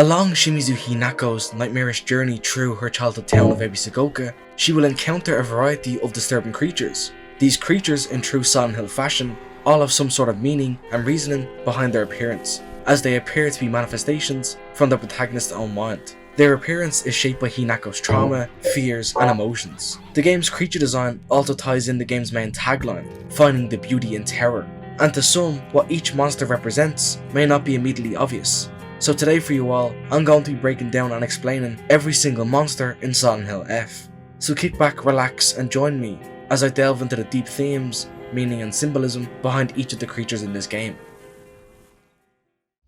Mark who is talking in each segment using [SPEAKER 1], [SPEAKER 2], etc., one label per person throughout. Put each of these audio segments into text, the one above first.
[SPEAKER 1] Along Shimizu Hinako's nightmarish journey through her childhood town of Ebisagoka, she will encounter a variety of disturbing creatures. These creatures, in true Silent Hill fashion, all have some sort of meaning and reasoning behind their appearance, as they appear to be manifestations from the protagonist's own mind. Their appearance is shaped by Hinako's trauma, fears, and emotions. The game's creature design also ties in the game's main tagline, finding the beauty in terror, and to some, what each monster represents may not be immediately obvious. So today for you all, I'm going to be breaking down and explaining every single monster in Silent Hill F. So kick back, relax, and join me as I delve into the deep themes, meaning and symbolism behind each of the creatures in this game.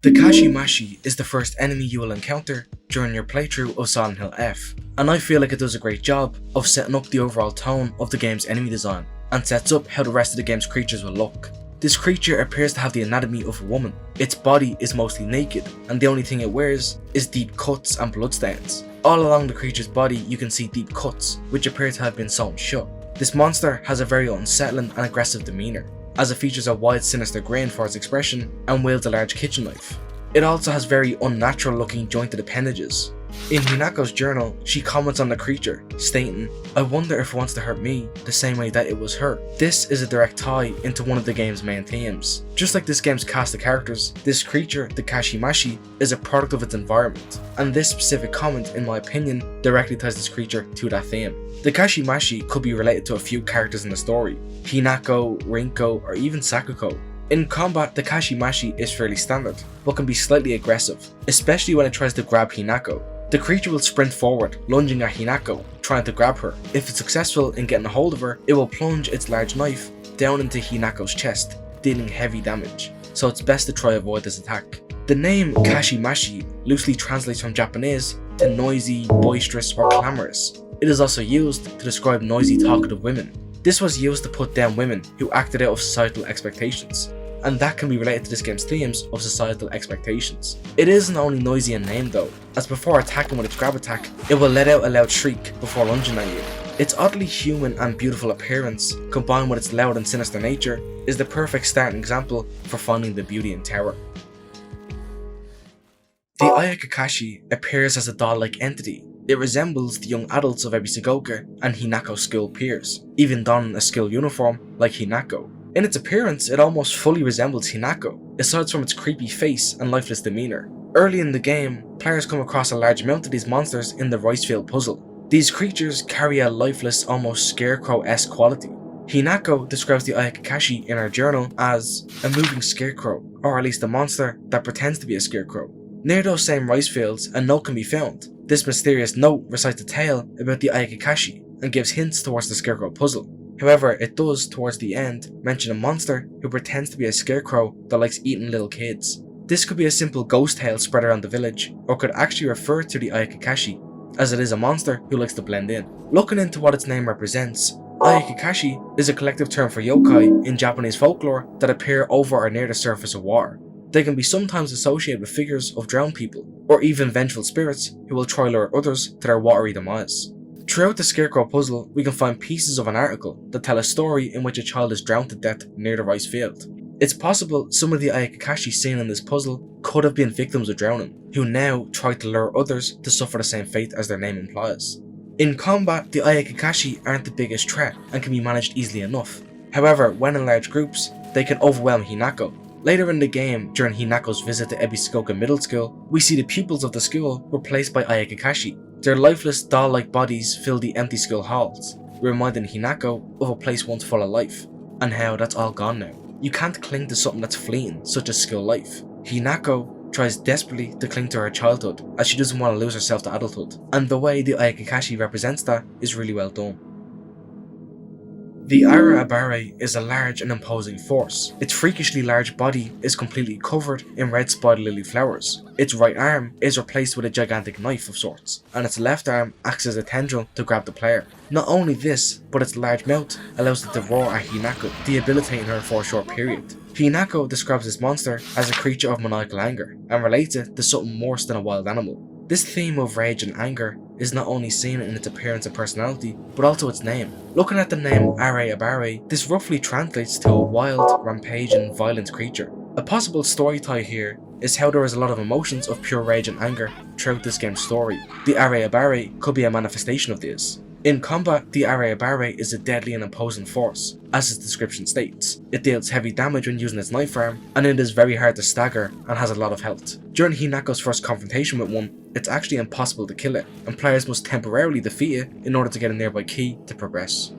[SPEAKER 1] The Kashimashi is the first enemy you will encounter during your playthrough of Silent Hill F, and I feel like it does a great job of setting up the overall tone of the game's enemy design, and sets up how the rest of the game's creatures will look. This creature appears to have the anatomy of a woman. Its body is mostly naked, and the only thing it wears is deep cuts and bloodstains. All along the creature's body you can see deep cuts, which appear to have been sewn shut. This monster has a very unsettling and aggressive demeanour, as it features a wide sinister grin for its expression and wields a large kitchen knife. It also has very unnatural looking jointed appendages. In Hinako's journal, she comments on the creature, stating, "I wonder if it wants to hurt me the same way that it was hurt." This is a direct tie into one of the game's main themes. Just like this game's cast of characters, this creature, the Kashimashi, is a product of its environment, and this specific comment, in my opinion, directly ties this creature to that theme. The Kashimashi could be related to a few characters in the story, Hinako, Rinko, or even Sakuko. In combat, the Kashimashi is fairly standard, but can be slightly aggressive, especially when it tries to grab Hinako. The creature will sprint forward, lunging at Hinako, trying to grab her. If it's successful in getting a hold of her, it will plunge its large knife down into Hinako's chest, dealing heavy damage, so it's best to try avoid this attack. The name Kashimashi loosely translates from Japanese to noisy, boisterous, or clamorous. It is also used to describe noisy, talkative women. This was used to put down women who acted out of societal expectations, and that can be related to this game's themes of societal expectations. It isn't only noisy in name though, as before attacking with its grab attack, it will let out a loud shriek before lunging at you. Its oddly human and beautiful appearance, combined with its loud and sinister nature, is the perfect starting example for finding the beauty in terror. The Ayakakashi appears as a doll-like entity. It resembles the young adults of Ebisagoka and Hinako's school peers, even donning a school uniform like Hinako. In its appearance, it almost fully resembles Hinako, aside from its creepy face and lifeless demeanour. Early in the game, players come across a large amount of these monsters in the rice field puzzle. These creatures carry a lifeless, almost scarecrow-esque quality. Hinako describes the Ayakakashi in her journal as a moving scarecrow, or at least a monster that pretends to be a scarecrow. Near those same rice fields, a note can be found. This mysterious note recites a tale about the Ayakakashi and gives hints towards the scarecrow puzzle. However, it does, towards the end, mention a monster who pretends to be a scarecrow that likes eating little kids. This could be a simple ghost tale spread around the village, or could actually refer to the Ayakakashi, as it is a monster who likes to blend in. Looking into what its name represents, Ayakakashi is a collective term for yokai in Japanese folklore that appear over or near the surface of water. They can be sometimes associated with figures of drowned people, or even vengeful spirits who will try lure others to their watery demise. Throughout the Scarecrow puzzle, we can find pieces of an article that tell a story in which a child is drowned to death near the rice field. It's possible some of the Ayakakashi seen in this puzzle could have been victims of drowning, who now try to lure others to suffer the same fate as their name implies. In combat, the Ayakakashi aren't the biggest threat and can be managed easily enough. However, when in large groups, they can overwhelm Hinako. Later in the game, during Hinako's visit to Ebisagoka Middle School, we see the pupils of the school replaced by Ayakakashi. Their lifeless doll-like bodies fill the empty school halls, reminding Hinako of a place once full of life, and how that's all gone now. You can't cling to something that's fleeting, such as school life. Hinako tries desperately to cling to her childhood, as she doesn't want to lose herself to adulthood, and the way the Ayakakashi represents that is really well done. The Ara-abare is a large and imposing force. Its freakishly large body is completely covered in red spider lily flowers. Its right arm is replaced with a gigantic knife of sorts, and its left arm acts as a tendril to grab the player. Not only this, but its large mouth allows it to roar at Hinako, debilitating her for a short period. Hinako describes this monster as a creature of maniacal anger, and relates it to something worse than a wild animal. This theme of rage and anger is not only seen in its appearance and personality, but also its name. Looking at the name Ara-abare, this roughly translates to a wild, rampaging, violent creature. A possible story tie here is how there is a lot of emotions of pure rage and anger throughout this game's story. The Ara-abare could be a manifestation of this. In combat, the Ara-abare is a deadly and imposing force. As its description states, it deals heavy damage when using its knife arm, and it is very hard to stagger and has a lot of health. During Hinako's first confrontation with one, it's actually impossible to kill it, and players must temporarily defeat it in order to get a nearby key to progress.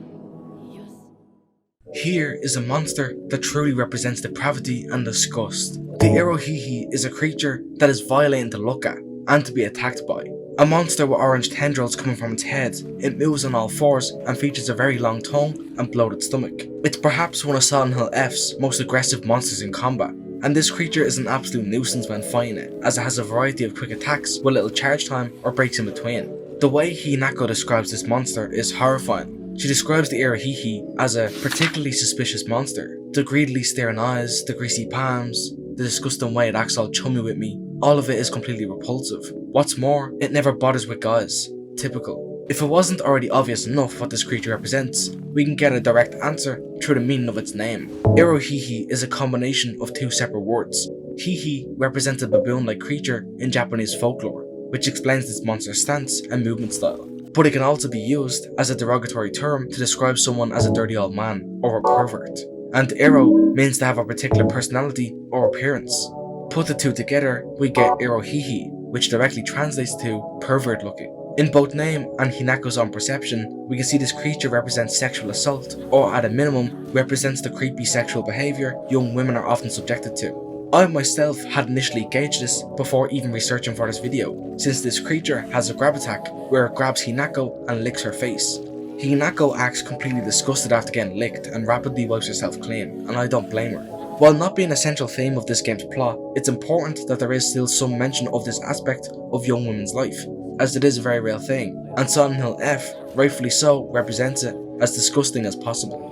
[SPEAKER 1] Here is a monster that truly represents depravity and disgust. The Irohihi is a creature that is violating to look at and to be attacked by. A monster with orange tendrils coming from its head, it moves on all fours and features a very long tongue and bloated stomach. It's perhaps one of Silent Hill F's most aggressive monsters in combat, and this creature is an absolute nuisance when fighting it, as it has a variety of quick attacks with little charge time or breaks in between. The way Hinako describes this monster is horrifying. She describes the Irohihi as a particularly suspicious monster. The greedily staring eyes, the greasy palms, the disgusting way it acts all chummy with me, all of it is completely repulsive. What's more, it never bothers with guys. Typical. If it wasn't already obvious enough what this creature represents, we can get a direct answer through the meaning of its name. Irohihi is a combination of two separate words. Hihi represents a baboon-like creature in Japanese folklore, which explains this monster's stance and movement style. But it can also be used as a derogatory term to describe someone as a dirty old man or a pervert. And Iro means to have a particular personality or appearance. Put the two together, we get Irohihi, which directly translates to pervert looking. In both name and Hinako's own perception, we can see this creature represents sexual assault, or at a minimum, represents the creepy sexual behaviour young women are often subjected to. I myself had initially gauged this before even researching for this video, since this creature has a grab attack where it grabs Hinako and licks her face. Hinako acts completely disgusted after getting licked and rapidly wipes herself clean, and I don't blame her. While not being a central theme of this game's plot, it's important that there is still some mention of this aspect of young women's life, as it is a very real thing, and Silent Hill F, rightfully so, represents it as disgusting as possible.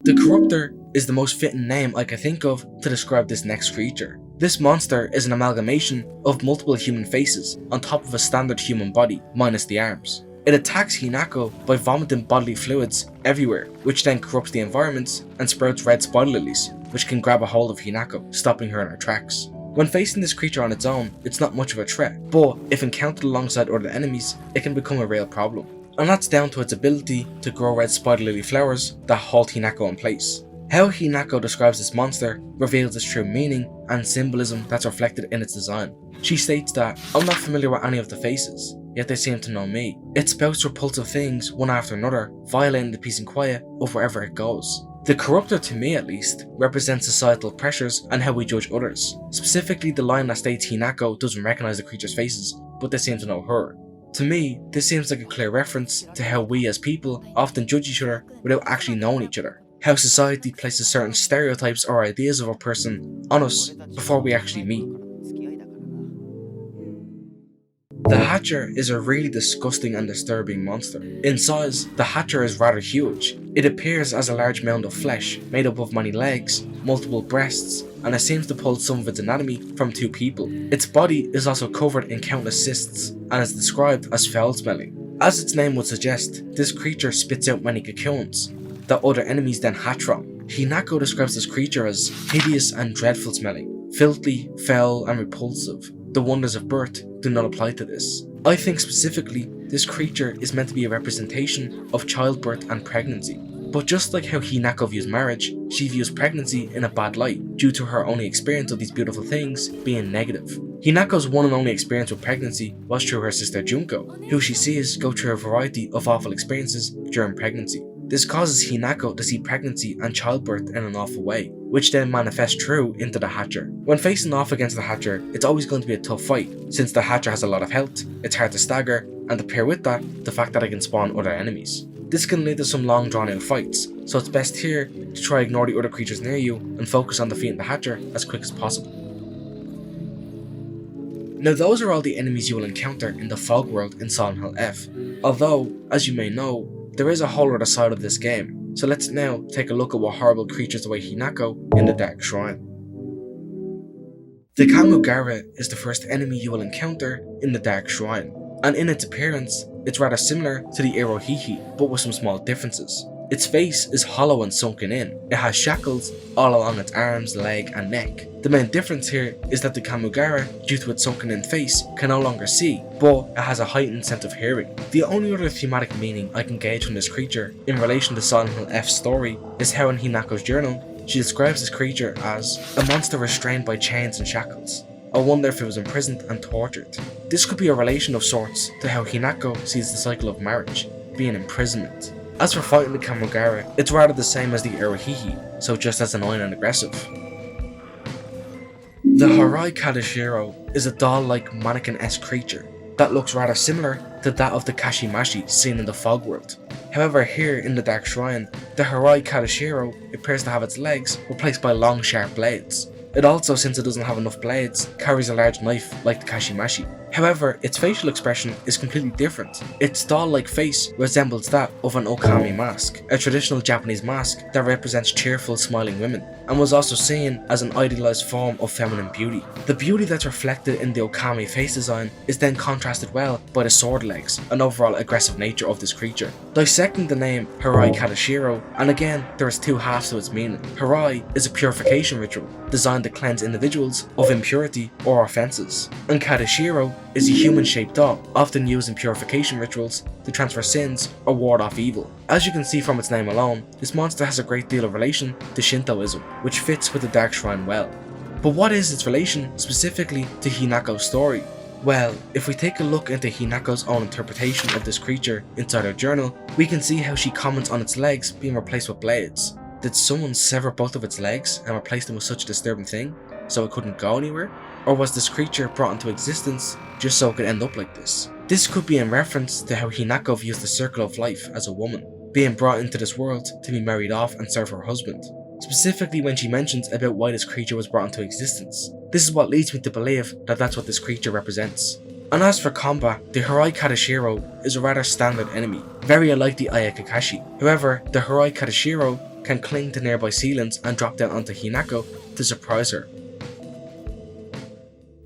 [SPEAKER 1] The Corruptor is the most fitting name I can think of to describe this next creature. This monster is an amalgamation of multiple human faces on top of a standard human body, minus the arms. It attacks Hinako by vomiting bodily fluids everywhere, which then corrupts the environments and sprouts red spider lilies, which can grab a hold of Hinako, stopping her in her tracks. When facing this creature on its own, it's not much of a threat, but if encountered alongside other enemies, it can become a real problem. And that's down to its ability to grow red spider lily flowers that hold Hinako in place. How Hinako describes this monster reveals its true meaning and symbolism that's reflected in its design. She states that, "I'm not familiar with any of the faces, yet they seem to know me." It spouts repulsive things one after another, violating the peace and quiet of wherever it goes. The Corruptor, to me at least, represents societal pressures and how we judge others. Specifically the line that states Hinako doesn't recognize the creature's faces, but they seem to know her. To me, this seems like a clear reference to how we as people often judge each other without actually knowing each other. How society places certain stereotypes or ideas of a person on us before we actually meet. The Hatcher is a really disgusting and disturbing monster. In size, the Hatcher is rather huge. It appears as a large mound of flesh made up of many legs, multiple breasts, and it seems to pull some of its anatomy from two people. Its body is also covered in countless cysts and is described as foul-smelling. As its name would suggest, this creature spits out many cocoons that other enemies then hatch from. Hinako describes this creature as hideous and dreadful smelling, filthy, foul, and repulsive. The wonders of birth do not apply to this. I think specifically, this creature is meant to be a representation of childbirth and pregnancy. But just like how Hinako views marriage, she views pregnancy in a bad light, due to her only experience of these beautiful things being negative. Hinako's one and only experience with pregnancy was through her sister Junko, who she sees go through a variety of awful experiences during pregnancy. This causes Hinako to see pregnancy and childbirth in an awful way, which then manifests through into the Hatcher. When facing off against the Hatcher, it's always going to be a tough fight, since the Hatcher has a lot of health, it's hard to stagger, and to pair with that, the fact that it can spawn other enemies. This can lead to some long drawn out fights, so it's best here to try ignore the other creatures near you and focus on defeating the Hatcher as quick as possible. Now those are all the enemies you will encounter in the fog world in Silent Hill F, although, as you may know, there is a whole other side of this game, so let's now take a look at what horrible creatures await Hinako in the Dark Shrine. The Kamugara is the first enemy you will encounter in the Dark Shrine, and in its appearance, it's rather similar to the Irohihi, but with some small differences. Its face is hollow and sunken in. It has shackles all along its arms, leg and neck. The main difference here is that the Kamugara, due to its sunken in face, can no longer see, but it has a heightened sense of hearing. The only other thematic meaning I can gauge from this creature in relation to Silent Hill F's story is how in Hinako's journal, she describes this creature as a monster restrained by chains and shackles. I wonder if it was imprisoned and tortured. This could be a relation of sorts to how Hinako sees the cycle of marriage, being imprisonment. As for fighting the Kamugara, it's rather the same as the Irohihi, so just as annoying and aggressive. The Harai Katashiro is a doll-like mannequin-esque creature that looks rather similar to that of the Kashimashi seen in the Fog World. However, here in the Dark Shrine, the Harai Katashiro appears to have its legs replaced by long sharp blades. It also, since it doesn't have enough blades, carries a large knife like the Kashimashi. However, its facial expression is completely different. Its doll-like face resembles that of an okami mask, a traditional Japanese mask that represents cheerful, smiling women, and was also seen as an idealized form of feminine beauty. The beauty that's reflected in the okami face design is then contrasted well by the sword legs and overall aggressive nature of this creature. Dissecting the name Harai Katashiro, and again there is two halves to its meaning. Harai is a purification ritual designed to cleanse individuals of impurity or offenses, and Katashiro is a human-shaped doll, often used in purification rituals to transfer sins or ward off evil. As you can see from its name alone, this monster has a great deal of relation to Shintoism, which fits with the Dark Shrine well. But what is its relation specifically to Hinako's story? Well, if we take a look into Hinako's own interpretation of this creature inside her journal, we can see how she comments on its legs being replaced with blades. Did someone sever both of its legs and replace them with such a disturbing thing, so it couldn't go anywhere? Or was this creature brought into existence just so it could end up like this? This could be in reference to how Hinako views the circle of life as a woman, being brought into this world to be married off and serve her husband. Specifically when she mentions about why this creature was brought into existence. This is what leads me to believe that that's what this creature represents. And as for combat, the Harai Katashiro is a rather standard enemy, very unlike the Ayakakashi. However, the Harai Katashiro can cling to nearby ceilings and drop down onto Hinako to surprise her.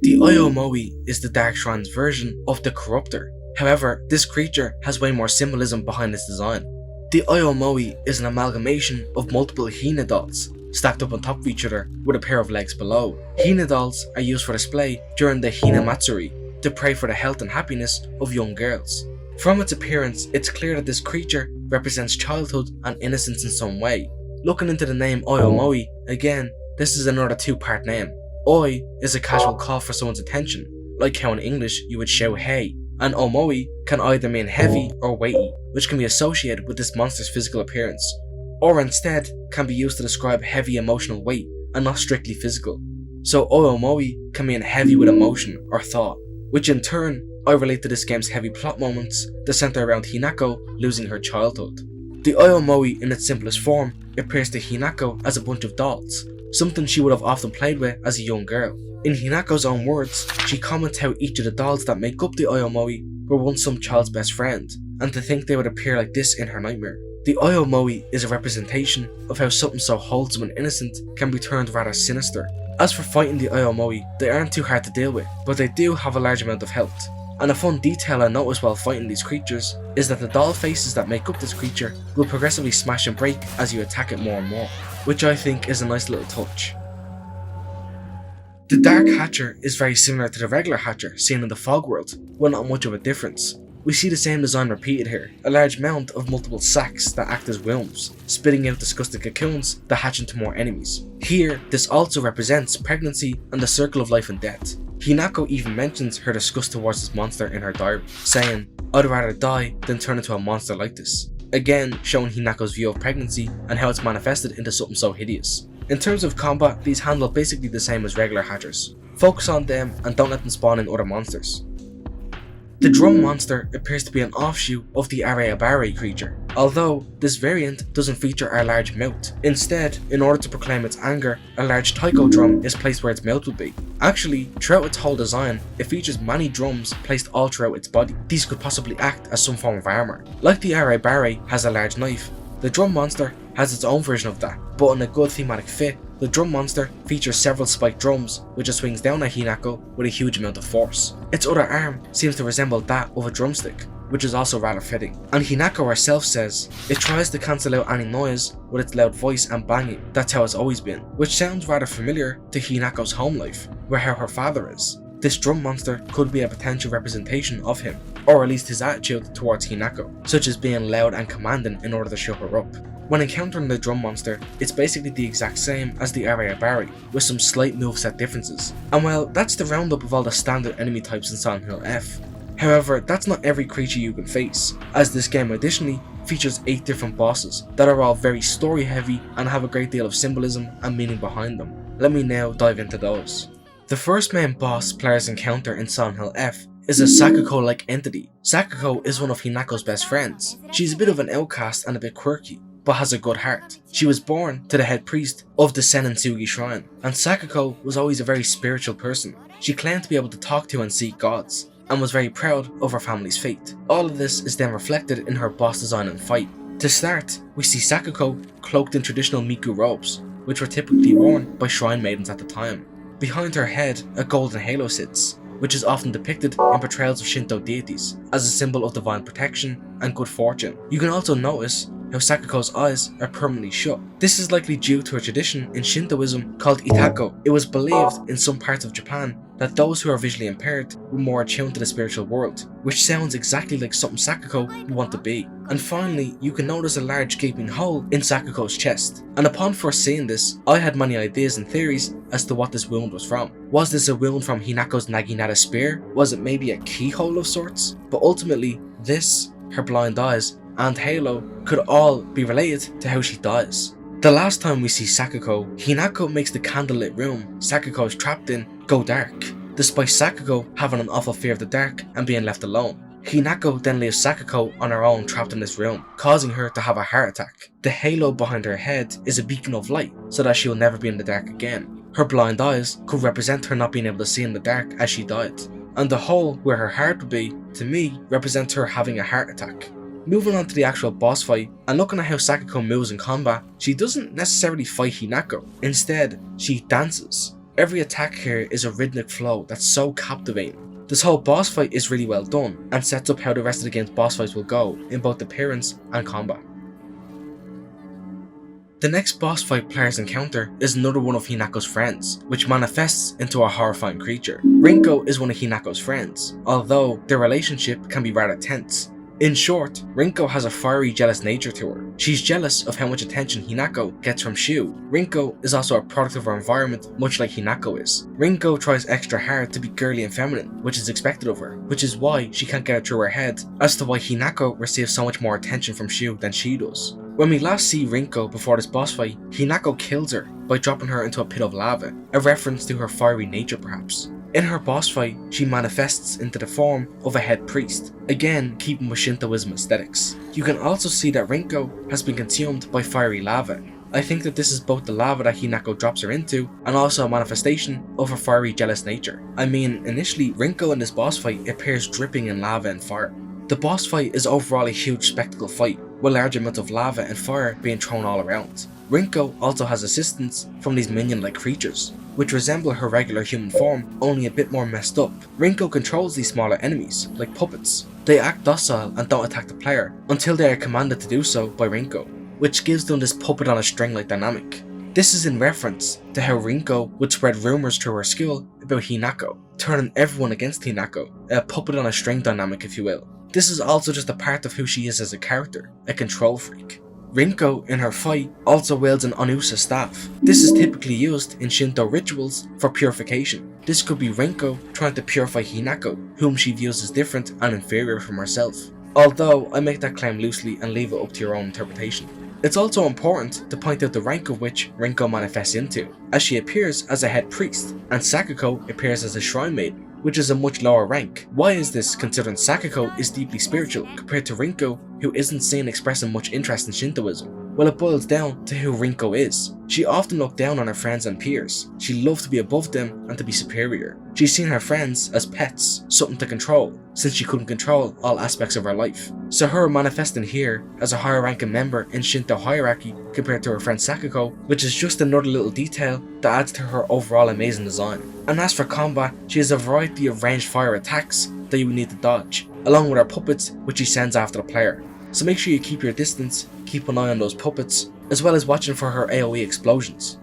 [SPEAKER 1] The Oi-omoi is the Dark Shrine's version of the Corruptor. However, this creature has way more symbolism behind its design. The Oi-omoi is an amalgamation of multiple Hina dolls, stacked up on top of each other with a pair of legs below. Hina dolls are used for display during the Hina Matsuri to pray for the health and happiness of young girls. From its appearance, it's clear that this creature represents childhood and innocence in some way. Looking into the name Oi-omoi, again, this is another two-part name. Oi is a casual call for someone's attention, like how in English you would shout hey, and omoi can either mean heavy or weighty, which can be associated with this monster's physical appearance, or instead can be used to describe heavy emotional weight and not strictly physical. So Oi-omoi can mean heavy with emotion or thought, which in turn I relate to this game's heavy plot moments that center around Hinako losing her childhood. The Oi-omoi in its simplest form appears to Hinako as a bunch of dolls, something she would have often played with as a young girl. In Hinako's own words, she comments how each of the dolls that make up the Oi-omoi were once some child's best friend, and to think they would appear like this in her nightmare. The Oi-omoi is a representation of how something so wholesome and innocent can be turned rather sinister. As for fighting the Oi-omoi, they aren't too hard to deal with, but they do have a large amount of health. And a fun detail I noticed while fighting these creatures is that the doll faces that make up this creature will progressively smash and break as you attack it more and more, which I think is a nice little touch. The Dark Hatcher is very similar to the regular Hatcher seen in the Fog World, but not much of a difference. We see the same design repeated here, a large mound of multiple sacs that act as wombs, spitting out disgusting cocoons that hatch into more enemies. Here, this also represents pregnancy and the circle of life and death. Hinako even mentions her disgust towards this monster in her diary, saying, "I'd rather die than turn into a monster like this." Again, showing Hinako's view of pregnancy and how it's manifested into something so hideous. In terms of combat, these handle basically the same as regular Hatchers. Focus on them and don't let them spawn in other monsters. The drum monster appears to be an offshoot of the Ara-abare creature, although this variant doesn't feature a large mouth. Instead, in order to proclaim its anger, a large taiko drum is placed where its mouth would be. Actually, throughout its whole design, it features many drums placed all throughout its body. These could possibly act as some form of armor. Like the Ara-abare has a large knife, the drum monster has its own version of that, but in a good thematic fit, the drum monster features several spiked drums which it swings down at Hinako with a huge amount of force. Its other arm seems to resemble that of a drumstick, which is also rather fitting. And Hinako herself says, "It tries to cancel out any noise with its loud voice and banging, that's how it's always been," which sounds rather familiar to Hinako's home life, where how her father is. This drum monster could be a potential representation of him, or at least his attitude towards Hinako, such as being loud and commanding in order to show her up. When encountering the drum monster, it's basically the exact same as the Ara-abare, with some slight moveset differences. And well, that's the roundup of all the standard enemy types in Silent Hill F. However, that's not every creature you can face, as this game additionally features 8 different bosses that are all very story heavy and have a great deal of symbolism and meaning behind them. Let me now dive into those. The first main boss players encounter in Silent Hill F is a Sakuko-like entity. Sakuko is one of Hinako's best friends. She's a bit of an outcast and a bit quirky, but has a good heart. She was born to the head priest of the Senentsugi shrine, and Sakuko was always a very spiritual person. She claimed to be able to talk to and see gods, and was very proud of her family's fate. All of this is then reflected in her boss design and fight. To start, we see Sakuko cloaked in traditional Miku robes, which were typically worn by shrine maidens at the time. Behind her head, a golden halo sits, which is often depicted in portrayals of Shinto deities as a symbol of divine protection and good fortune. You can also notice how Sakuko's eyes are permanently shut. This is likely due to a tradition in Shintoism called Itako. It was believed in some parts of Japan that those who are visually impaired were more attuned to the spiritual world, which sounds exactly like something Sakuko would want to be. And finally, you can notice a large gaping hole in Sakuko's chest. And upon first seeing this, I had many ideas and theories as to what this wound was from. Was this a wound from Hinako's Naginata spear? Was it maybe a keyhole of sorts? But ultimately, this, her blind eyes, and halo could all be related to how she dies. The last time we see Sakuko, Hinako makes the candlelit room Sakuko is trapped in go dark, despite Sakuko having an awful fear of the dark and being left alone. Hinako then leaves Sakuko on her own trapped in this room, causing her to have a heart attack. The halo behind her head is a beacon of light, so that she will never be in the dark again. Her blind eyes could represent her not being able to see in the dark as she died, and the hole where her heart would be, to me, represents her having a heart attack. Moving on to the actual boss fight, and looking at how Sakuko moves in combat, she doesn't necessarily fight Hinako. Instead, she dances. Every attack here is a rhythmic flow that's so captivating. This whole boss fight is really well done, and sets up how the rest of the game's boss fights will go in both appearance and combat. The next boss fight players encounter is another one of Hinako's friends, which manifests into a horrifying creature. Rinko is one of Hinako's friends, although their relationship can be rather tense. In short, Rinko has a fiery, jealous nature to her. She's jealous of how much attention Hinako gets from Shu. Rinko is also a product of her environment, much like Hinako is. Rinko tries extra hard to be girly and feminine, which is expected of her, which is why she can't get it through her head as to why Hinako receives so much more attention from Shu than she does. When we last see Rinko before this boss fight, Hinako kills her by dropping her into a pit of lava, a reference to her fiery nature perhaps. In her boss fight, she manifests into the form of a head priest, again keeping with Shintoism aesthetics. You can also see that Rinko has been consumed by fiery lava. I think that this is both the lava that Hinako drops her into, and also a manifestation of her fiery, jealous nature. I mean, initially, Rinko in this boss fight appears dripping in lava and fire. The boss fight is overall a huge spectacle fight, with large amounts of lava and fire being thrown all around. Rinko also has assistance from these minion-like creatures, which resemble her regular human form, only a bit more messed up. Rinko controls these smaller enemies, like puppets. They act docile and don't attack the player, until they are commanded to do so by Rinko, which gives them this puppet on a string-like dynamic. This is in reference to how Rinko would spread rumours through her school about Hinako, turning everyone against Hinako, a puppet on a string dynamic if you will. This is also just a part of who she is as a character, a control freak. Rinko, in her fight, also wields an Onusa staff. This is typically used in Shinto rituals for purification. This could be Rinko trying to purify Hinako, whom she views as different and inferior from herself. Although, I make that claim loosely and leave it up to your own interpretation. It's also important to point out the rank of which Rinko manifests into, as she appears as a head priest, and Sakuko appears as a shrine maiden, which is a much lower rank. Why is this, considering Sakuko is deeply spiritual compared to Rinko, who isn't seen expressing much interest in Shintoism? Well, it boils down to who Rinko is. She often looked down on her friends and peers. She loved to be above them and to be superior. She's seen her friends as pets, something to control, since she couldn't control all aspects of her life. So her manifesting here as a higher ranking member in Shinto hierarchy compared to her friend Sakuko, which is just another little detail that adds to her overall amazing design. And as for combat, she has a variety of ranged fire attacks that you would need to dodge, along with her puppets which she sends after the player. So make sure you keep your distance, keep an eye on those puppets, as well as watching for her AoE explosions.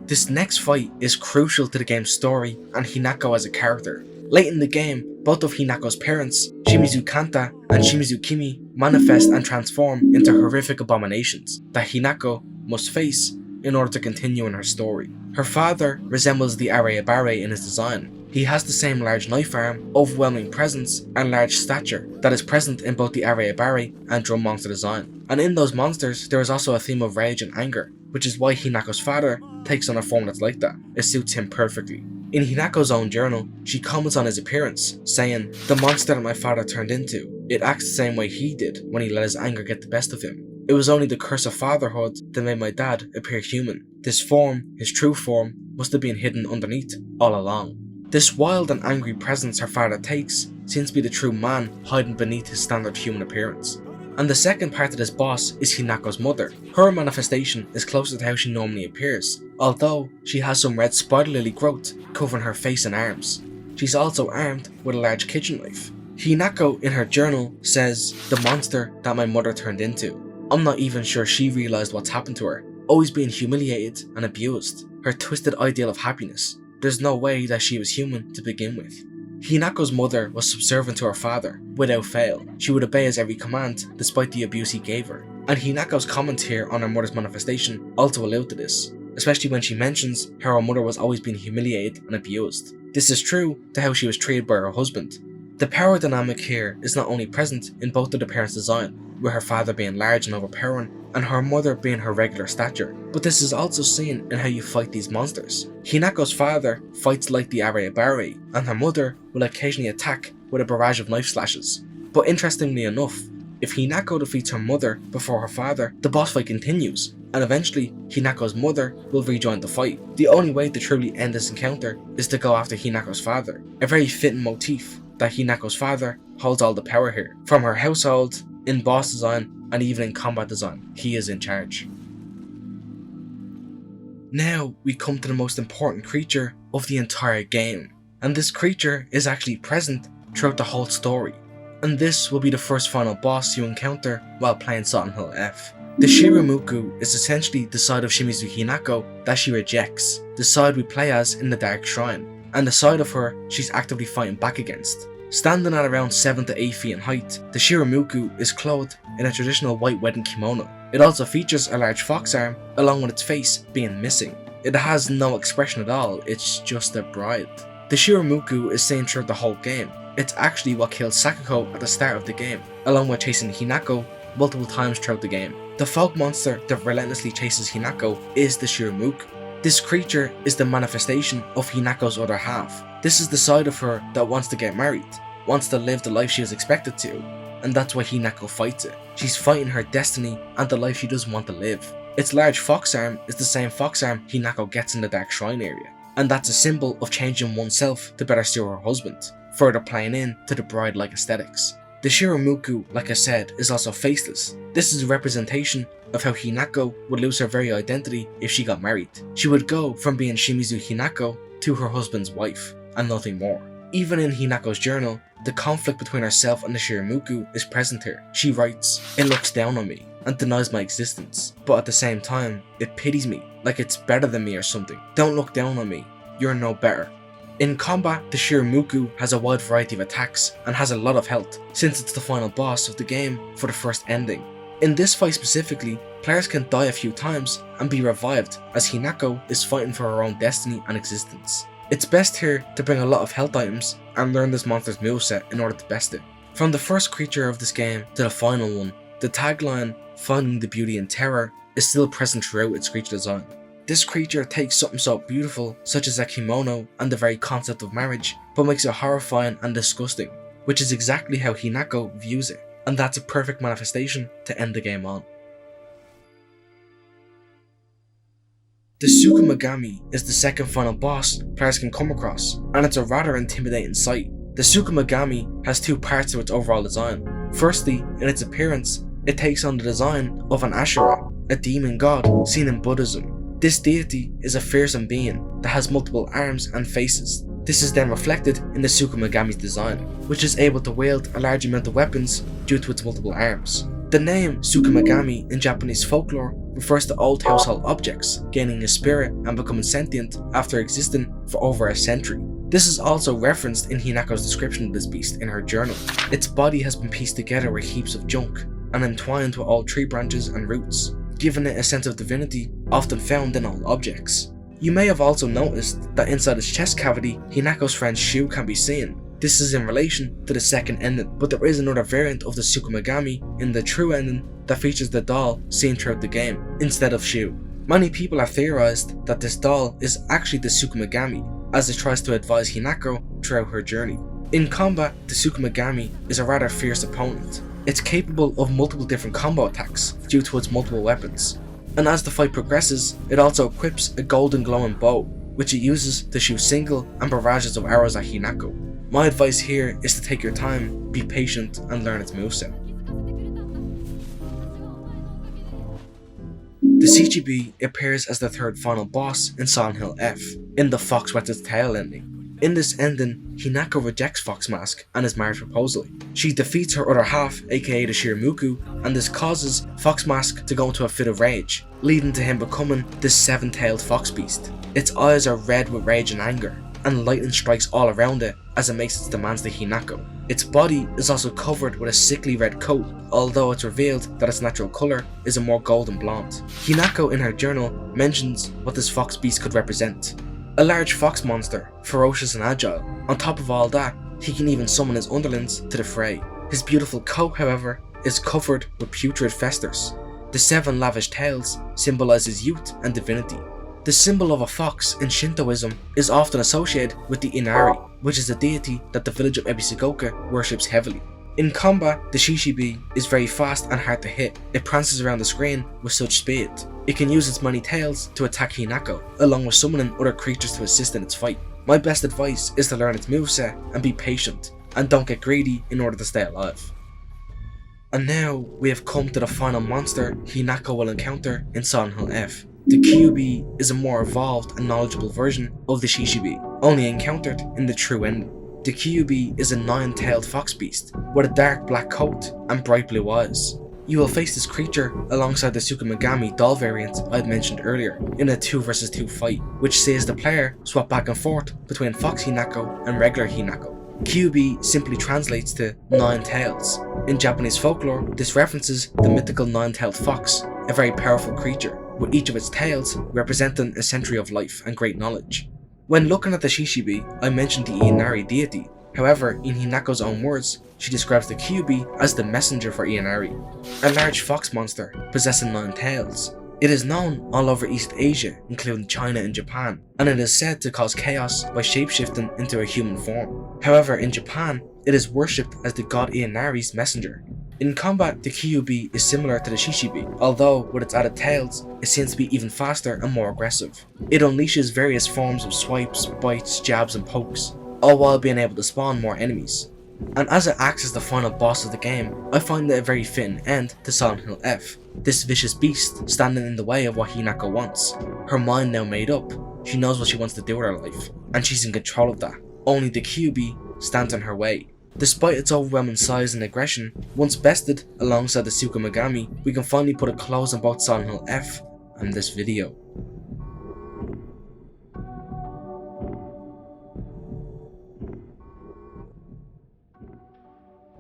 [SPEAKER 1] This next fight is crucial to the game's story and Hinako as a character. Late in the game, both of Hinako's parents, Shimizu Kanta and Shimizu Kimie, manifest and transform into horrific abominations that Hinako must face in order to continue in her story. Her father resembles the Ara-abare in his design. He has the same large knife arm, overwhelming presence, and large stature that is present in both the Ara-abare and drum monster design. And in those monsters, there is also a theme of rage and anger, which is why Hinako's father takes on a form that's like that. It suits him perfectly. In Hinako's own journal, she comments on his appearance, saying, "The monster that my father turned into, it acts the same way he did when he let his anger get the best of him. It was only the curse of fatherhood that made my dad appear human. This form, his true form, must have been hidden underneath all along." This wild and angry presence her father takes seems to be the true man hiding beneath his standard human appearance. And the second part of this boss is Hinako's mother. Her manifestation is closer to how she normally appears, although she has some red spider lily growth covering her face and arms. She's also armed with a large kitchen knife. Hinako in her journal says, "The monster that my mother turned into. I'm not even sure she realised what's happened to her, always being humiliated and abused. Her twisted ideal of happiness. There's no way that she was human to begin with." Hinako's mother was subservient to her father, without fail. She would obey his every command, despite the abuse he gave her. And Hinako's comment here on her mother's manifestation also allude to this, especially when she mentions how her mother was always being humiliated and abused. This is true to how she was treated by her husband. The power dynamic here is not only present in both of the parents' design, with her father being large and overpowering, and her mother being her regular stature, but this is also seen in how you fight these monsters. Hinako's father fights like the Ara-abare, and her mother will occasionally attack with a barrage of knife slashes. But interestingly enough, if Hinako defeats her mother before her father, the boss fight continues, and eventually Hinako's mother will rejoin the fight. The only way to truly end this encounter is to go after Hinako's father, a very fitting motif that Hinako's father holds all the power here. From her household, in boss design, and even in combat design, he is in charge. Now we come to the most important creature of the entire game, and this creature is actually present throughout the whole story, and this will be the first final boss you encounter while playing Silent Hill F. The Shiromuku is essentially the side of Shimizu Hinako that she rejects, the side we play as in the Dark Shrine, and the side of her she's actively fighting back against. Standing at around 7 to 8 feet in height, the Shiromuku is clothed in a traditional white wedding kimono. It also features a large fox arm, along with its face being missing. It has no expression at all, it's just a bride. The Shiromuku is seen throughout the whole game. It's actually what killed Sakuko at the start of the game, along with chasing Hinako multiple times throughout the game. The folk monster that relentlessly chases Hinako is the Shiromuku. This creature is the manifestation of Hinako's other half. This is the side of her that wants to get married, wants to live the life she is expected to, and that's why Hinako fights it. She's fighting her destiny and the life she doesn't want to live. Its large fox arm is the same fox arm Hinako gets in the Dark Shrine area, and that's a symbol of changing oneself to better suit her husband, further playing in to the bride-like aesthetics. The Shiromuku, like I said, is also faceless. This is a representation of how Hinako would lose her very identity if she got married. She would go from being Shimizu Hinako to her husband's wife, and nothing more. Even in Hinako's journal, the conflict between herself and the Shiromuku is present here. She writes, "It looks down on me and denies my existence, but at the same time, it pities me, like it's better than me or something. Don't look down on me, you're no better." In combat, the Shiromuku has a wide variety of attacks and has a lot of health, since it's the final boss of the game for the first ending. In this fight specifically, players can die a few times and be revived, as Hinako is fighting for her own destiny and existence. It's best here to bring a lot of health items and learn this monster's moveset in order to best it. From the first creature of this game to the final one, the tagline, "Finding the beauty in terror," is still present throughout its creature design. This creature takes something so beautiful, such as a kimono and the very concept of marriage, but makes it horrifying and disgusting, which is exactly how Hinako views it. and that's a perfect manifestation to end the game on. The Tsukumogami is the second final boss players can come across, and it's a rather intimidating sight. The Tsukumogami has two parts to its overall design. Firstly, in its appearance, it takes on the design of an Ashura, a demon god seen in Buddhism. This deity is a fearsome being that has multiple arms and faces. This is then reflected in the Tsukumogami's design, which is able to wield a large amount of weapons due to its multiple arms. The name Tsukumogami in Japanese folklore refers to old household objects gaining a spirit and becoming sentient after existing for over a century. This is also referenced in Hinako's description of this beast in her journal. Its body has been pieced together with heaps of junk and entwined with old tree branches and roots, giving it a sense of divinity often found in old objects. You may have also noticed that inside its chest cavity, Hinako's friend's shoe can be seen. This is in relation to the second ending, but there is another variant of the Tsukumogami in the true ending that features the doll seen throughout the game, instead of Shu. Many people have theorized that this doll is actually the Tsukumogami, as it tries to advise Hinako throughout her journey. In combat, the Tsukumogami is a rather fierce opponent. It's capable of multiple different combo attacks due to its multiple weapons. And as the fight progresses, it also equips a golden glowing bow, which it uses to shoot single and barrages of arrows at Hinako. My advice here is to take your time, be patient, and learn its moveset. The Shichibi appears as the third final boss in Silent Hill F, in the Fox Wets Its Tail ending. In this ending, Hinako rejects Fox Mask and his marriage proposal. She defeats her other half, aka the Shiromuku, and this causes Fox Mask to go into a fit of rage, leading to him becoming the seven-tailed fox beast. Its eyes are red with rage and anger, and lightning strikes all around it as it makes its demands to Hinako. Its body is also covered with a sickly red coat, although it's revealed that its natural colour is a more golden blonde. Hinako in her journal mentions what this fox beast could represent. A large fox monster, ferocious and agile. On top of all that, he can even summon his underlings to the fray. His beautiful coat, however, is covered with putrid festers. The seven lavish tails symbolises youth and divinity. The symbol of a fox in Shintoism is often associated with the Inari, which is a deity that the village of Ebisugoka worships heavily. In combat, the Shichibi is very fast and hard to hit. It prances around the screen with such speed. It can use its many tails to attack Hinako, along with summoning other creatures to assist in its fight. My best advice is to learn its moveset and be patient, and don't get greedy in order to stay alive. And now we have come to the final monster Hinako will encounter in Silent Hill F. The Kyubi is a more evolved and knowledgeable version of the Shichibi, only encountered in the true ending. The Kyubi is a nine-tailed fox beast with a dark black coat and bright blue eyes. You will face this creature alongside the Tsukumogami doll variant I had mentioned earlier in a 2 vs 2 fight, which sees the player swap back and forth between Fox Hinako and regular Hinako. Kyubi simply translates to 9 tails. In Japanese folklore, this references the mythical 9-tailed fox, a very powerful creature, with each of its tails representing a century of life and great knowledge. When looking at the Shichibi, I mentioned the Inari deity. However, in Hinako's own words, she describes the Kyubi as the messenger for Inari, a large fox monster possessing 9 tails. It is known all over East Asia, including China and Japan, and it is said to cause chaos by shapeshifting into a human form. However, in Japan, it is worshipped as the god Inari's messenger. In combat, the Kyubi is similar to the Shichibi, although with its added tails, it seems to be even faster and more aggressive. It unleashes various forms of swipes, bites, jabs and pokes, all while being able to spawn more enemies. And as it acts as the final boss of the game, I find it a very fitting end to Silent Hill F. This vicious beast standing in the way of what Hinako wants. Her mind now made up, she knows what she wants to do with her life, and she's in control of that. Only the Kyubi stands in her way. Despite its overwhelming size and aggression, once bested alongside the Tsukumogami, we can finally put a close on both Silent Hill F and this video.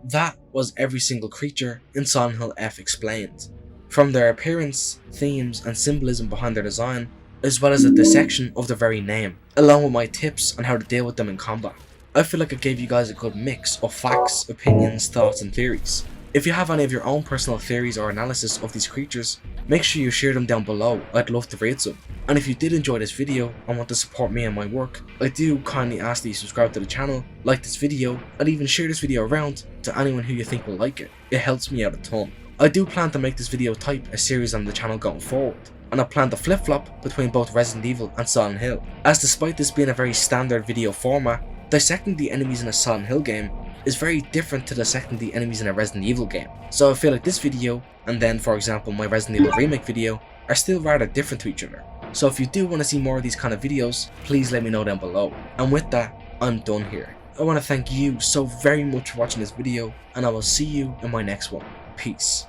[SPEAKER 1] That was every single creature in Silent Hill F explained, from their appearance, themes and symbolism behind their design, as well as the dissection of their very name, along with my tips on how to deal with them in combat. I feel like I gave you guys a good mix of facts, opinions, thoughts and theories. If you have any of your own personal theories or analysis of these creatures, make sure you share them down below. I'd love to read some. And if you did enjoy this video and want to support me and my work, I do kindly ask that you subscribe to the channel, like this video, and even share this video around to anyone who you think will like it. It helps me out a ton. I do plan to make this video type a series on the channel going forward, and I plan to flip-flop between both Resident Evil and Silent Hill, as despite this being a very standard video format, dissecting the enemies in a Silent Hill game is very different to dissecting the enemies in a Resident Evil game. So I feel like this video, and then for example my Resident Evil remake video, are still rather different to each other. So if you do want to see more of these kind of videos, please let me know down below. And with that, I'm done here. I want to thank you so very much for watching this video, and I will see you in my next one. Peace.